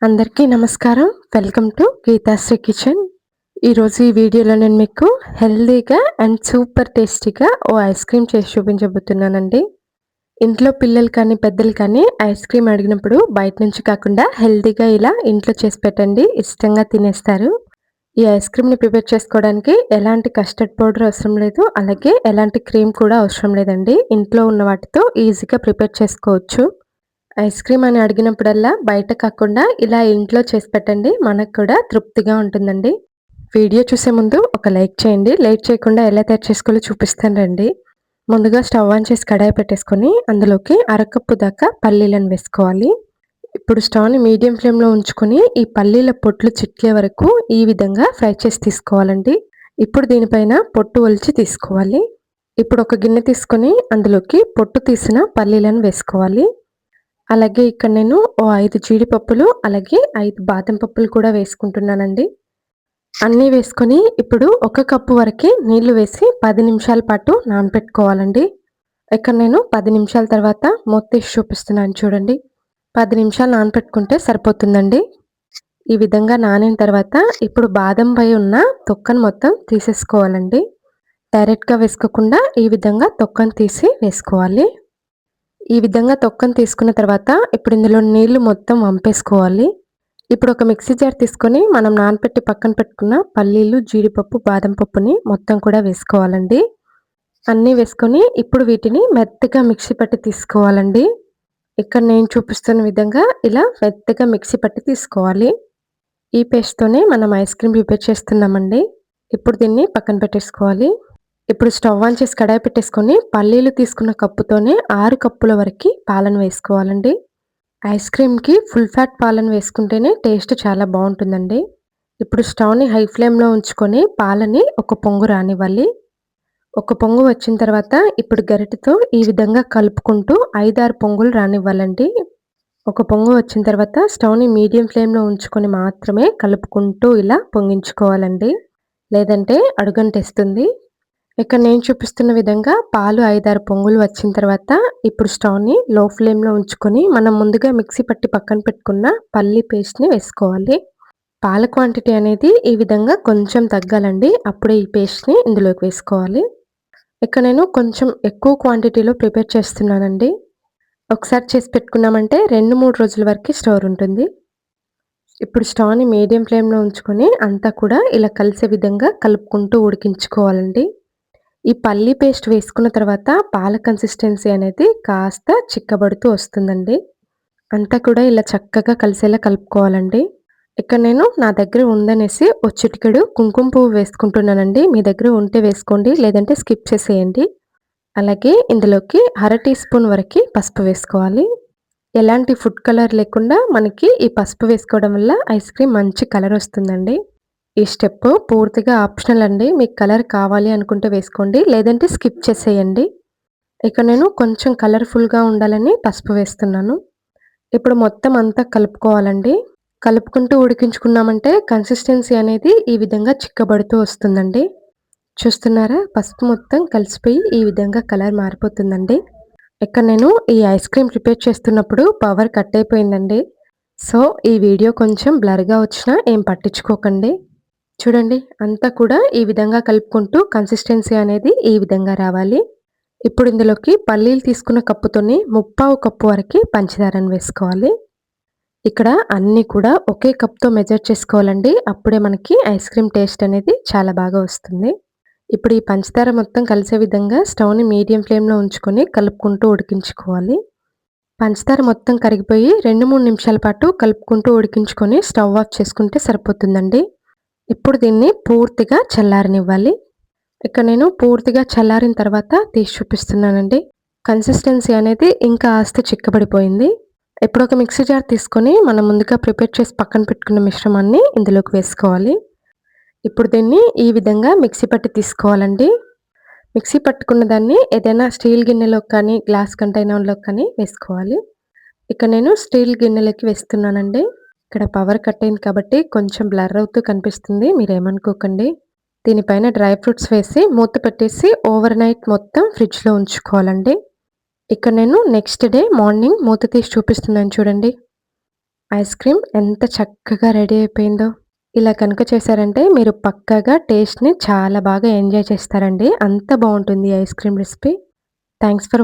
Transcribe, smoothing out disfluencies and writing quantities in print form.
అందరికీ నమస్కారం. Welcome to Geethasri kitchen. ఈరోజు ఈ వీడియోలో నేను మీకు హెల్తీగా అండ్ సూపర్ టేస్టీగా ఐస్ క్రీమ్ చేసి చూపించబోతున్నానండి. ఇంట్లో పిల్లలు కానీ, పెద్దలు కానీ ఐస్ క్రీమ్ అడిగినప్పుడు బయట నుంచి కాకుండా హెల్తీగా ఇలా ఇంట్లో చేసి పెట్టండి. ఇష్టంగా తినేస్తారు. ఈ ఐస్ క్రీమ్‌ని ప్రిపేర్ చేసుకోవడానికి ఎలాంటి కస్టర్డ్ పౌడర్ అవసరం లేదు. అలాగే ఎలాంటి క్రీమ్ కూడా అవసరం లేదండి. ఇంట్లో ఉన్న వాటితో ఈజీగా ప్రిపేర్ చేసుకోవచ్చు. ఐస్ క్రీమ్ అని అడిగినప్పుడల్లా బయట కాకుండా ఇలా ఇంట్లో చేసి పెట్టండి. మనకు కూడా తృప్తిగా ఉంటుందండి. వీడియో చూసే ముందు ఒక లైక్ చేయండి. లేట్ చేయకుండా ఎలా తయారు చేసుకోవాలో చూపిస్తాను రండి. ముందుగా స్టవ్ ఆన్ చేసి కడాయి పెట్టేసుకొని అందులోకి అరకప్పు దాకా పల్లీలను వేసుకోవాలి. ఇప్పుడు స్టవ్‌ని మీడియం ఫ్లేమ్‌లో ఉంచుకొని ఈ పల్లీల పొట్లు చిట్లే వరకు ఈ విధంగా ఫ్రై చేసి తీసుకోవాలండి. ఇప్పుడు దీనిపైన పొట్టు ఒలిచి తీసుకోవాలి. ఇప్పుడు ఒక గిన్నె తీసుకొని అందులోకి పొట్టు తీసిన పల్లీలను వేసుకోవాలి. అలాగే ఇక్కడ నేను 5 జీడిపప్పులు, అలాగే 5 బాదం పప్పులు కూడా వేసుకుంటున్నానండి. అన్నీ వేసుకొని ఇప్పుడు ఒక కప్పు వరకి నీళ్లు వేసి 10 నిమిషాల పాటు నానబెట్టుకోవాలండి. ఇక్కడ నేను 10 నిమిషాల తర్వాత మూత తీసి చూపిస్తున్నాను చూడండి. 10 నిమిషాలు నానబెట్టుకుంటే సరిపోతుందండి. ఈ విధంగా నానిన తర్వాత ఇప్పుడు బాదం పై ఉన్న తొక్కను మొత్తం తీసేసుకోవాలండి. డైరెక్ట్‌గా వేసుకోకుండా ఈ విధంగా తొక్కను తీసి వేసుకోవాలి. ఈ విధంగా తొక్కను తీసుకున్న తర్వాత ఇప్పుడు ఇందులో నీళ్లు మొత్తం వంపేసుకోవాలి. ఇప్పుడు ఒక మిక్సీ జార్ తీసుకొని మనం నానబెట్టి పక్కన పెట్టుకున్న పల్లీలు, జీడిపప్పు, బాదం పప్పుని మొత్తం కూడా వేసుకోవాలండి. అన్నీ వేసుకొని ఇప్పుడు వీటిని మెత్తగా మిక్సీ పట్టి తీసుకోవాలండి. ఇక్కడ నేను చూపిస్తున్న విధంగా ఇలా మెత్తగా మిక్సీ పట్టి తీసుకోవాలి. ఈ పేస్ట్‌తోనే మనం ఐస్ క్రీమ్ ప్రిపేర్ చేస్తున్నామండి. ఇప్పుడు దీన్ని పక్కన పెట్టేసుకోవాలి. ఇప్పుడు స్టవ్ ఆన్ చేసి కడాయి పెట్టేసుకొని పల్లీలు తీసుకున్న కప్పుతోనే 6 కప్పుల వరకి పాలను వేసుకోవాలండి. ఐస్ క్రీమ్‌కి ఫుల్ ఫ్యాట్ పాలను వేసుకుంటేనే టేస్ట్ చాలా బావుంటుందండి. ఇప్పుడు స్టవ్‌ని హై ఫ్లేమ్‌లో ఉంచుకొని పాలని ఒక పొంగు రానివ్వాలి. ఒక పొంగు వచ్చిన తర్వాత ఇప్పుడు గరిటెతో ఈ విధంగా కలుపుకుంటూ 5, 6 పొంగులు రానివ్వాలండి. ఒక పొంగు వచ్చిన తర్వాత స్టవ్‌ని మీడియం ఫ్లేమ్‌లో ఉంచుకొని మాత్రమే కలుపుకుంటూ ఇలా పొంగించుకోవాలండి. లేదంటే అడుగంటేస్తుంది. ఇక్కడ నేను చూపిస్తున్న విధంగా పాలు 5, 6 పొంగులు వచ్చిన తర్వాత ఇప్పుడు స్టవ్‌ని లో ఫ్లేమ్‌లో ఉంచుకొని మనం ముందుగా మిక్సీ పట్టి పక్కన పెట్టుకున్న పల్లి పేస్ట్‌ని వేసుకోవాలి. పాల క్వాంటిటీ అనేది ఈ విధంగా కొంచెం తగ్గాలండి. అప్పుడే ఈ పేస్ట్‌ని ఇందులోకి వేసుకోవాలి. ఇక్కడ నేను కొంచెం ఎక్కువ క్వాంటిటీలో ప్రిపేర్ చేస్తున్నానండి. ఒకసారి చేసి పెట్టుకున్నామంటే 2, 3 రోజుల వరకు స్టోర్ ఉంటుంది. ఇప్పుడు స్టవ్‌ని మీడియం ఫ్లేమ్‌లో ఉంచుకొని అంతా కూడా ఇలా కలిసే విధంగా కలుపుకుంటూ ఉడికించుకోవాలండి. ఈ పల్లి పేస్ట్ వేసుకున్న తర్వాత పాల కన్సిస్టెన్సీ అనేది కాస్త చిక్కబడుతూ వస్తుందండి. అంతా కూడా ఇలా చక్కగా కలిసేలా కలుపుకోవాలండి. ఇక్కడ నేను నా దగ్గర ఉందనేసి ఓ చిటికెడు కుంకుమ పువ్వు వేసుకుంటున్నానండి. మీ దగ్గర ఉంటే వేసుకోండి, లేదంటే స్కిప్ చేసేయండి. అలాగే ఇందులోకి అర టీ స్పూన్ వరకి పసుపు వేసుకోవాలి. ఎలాంటి ఫుడ్ కలర్ లేకుండా మనకి ఈ పసుపు వేసుకోవడం వల్ల ఐస్ క్రీమ్ మంచి కలర్ వస్తుందండి. ఈ స్టెప్ పూర్తిగా ఆప్షనల్ అండి. మీకు కలర్ కావాలి అనుకుంటే వేసుకోండి, లేదంటే స్కిప్ చేసేయండి. ఇక నేను కొంచెం కలర్‌ఫుల్‌గా ఉండాలని పసుపు వేస్తున్నాను. ఇప్పుడు మొత్తం అంతా కలుపుకోవాలండి. కలుపుకుంటూ ఉడికించుకున్నామంటే కన్సిస్టెన్సీ అనేది ఈ విధంగా చిక్కబడుతూ వస్తుందండి. చూస్తున్నారా? పసుపు మొత్తం కలిసిపోయి ఈ విధంగా కలర్ మారిపోతుందండి. ఇక్కడ నేను ఈ ఐస్ క్రీమ్ ప్రిపేర్ చేస్తున్నప్పుడు పవర్ కట్ అయిపోయిందండి. సో, ఈ వీడియో కొంచెం బ్లర్‌గా వచ్చినా ఏం పట్టించుకోకండి. చూడండి అంతా కూడా ఈ విధంగా కలుపుకుంటూ కన్సిస్టెన్సీ అనేది ఈ విధంగా రావాలి. ఇప్పుడు ఇందులోకి పల్లీలు తీసుకున్న కప్పుతోని 3/4 కప్పు వరకి పంచదారను వేసుకోవాలి. ఇక్కడ అన్నీ కూడా ఒకే కప్‌తో మెజర్ చేసుకోవాలండి. అప్పుడే మనకి ఐస్ క్రీమ్ టేస్ట్ అనేది చాలా బాగా వస్తుంది. ఇప్పుడు ఈ పంచదార మొత్తం కలిసే విధంగా స్టవ్‌ని మీడియం ఫ్లేమ్‌లో ఉంచుకొని కలుపుకుంటూ ఉడికించుకోవాలి. పంచదార మొత్తం కరిగిపోయి 2, 3 నిమిషాల పాటు కలుపుకుంటూ ఉడికించుకొని స్టవ్ ఆఫ్ చేసుకుంటే సరిపోతుందండి. ఇప్పుడు దీన్ని పూర్తిగా చల్లారనివ్వాలి. ఇక్కడ నేను పూర్తిగా చల్లారిన తర్వాత తీసి చూపిస్తున్నానండి. కన్సిస్టెన్సీ అనేది ఇంకా కాస్త చిక్కబడిపోయింది. ఇప్పుడు ఒక మిక్సీ జార్ తీసుకొని మనం ముందుగా ప్రిపేర్ చేసి పక్కన పెట్టుకున్న మిశ్రమాన్ని ఇందులోకి వేసుకోవాలి. ఇప్పుడు దీన్ని ఈ విధంగా మిక్సీ పట్టి తీసుకోవాలండి. మిక్సీ పట్టుకున్న దాన్ని ఏదైనా స్టీల్ గిన్నెలోకి కానీ, గ్లాస్ కంటైనర్‌లోకి కానీ వేసుకోవాలి. ఇక్కడ నేను స్టీల్ గిన్నెలోకి వేస్తున్నానండి. ఇక్కడ పవర్ కట్ అయింది కాబట్టి కొంచెం బ్లర్ అవుతూ కనిపిస్తుంది. మీరేమనుకోకండి. దీనిపైన డ్రై ఫ్రూట్స్ వేసి మూత పెట్టేసి ఓవర్ నైట్ మొత్తం ఫ్రిడ్జ్‌లో ఉంచుకోవాలండి. ఇక్కడ నేను నెక్స్ట్ డే మార్నింగ్ మూత తీసి చూపిస్తున్నాను చూడండి. ఐస్ క్రీమ్ ఎంత చక్కగా రెడీ అయిపోయిందో. ఇలా కనుక చేశారంటే మీరు పక్కాగా టేస్ట్‌ని చాలా బాగా ఎంజాయ్ చేస్తారండి. అంత బావుంటుంది ఈ ice cream recipe. Thanks for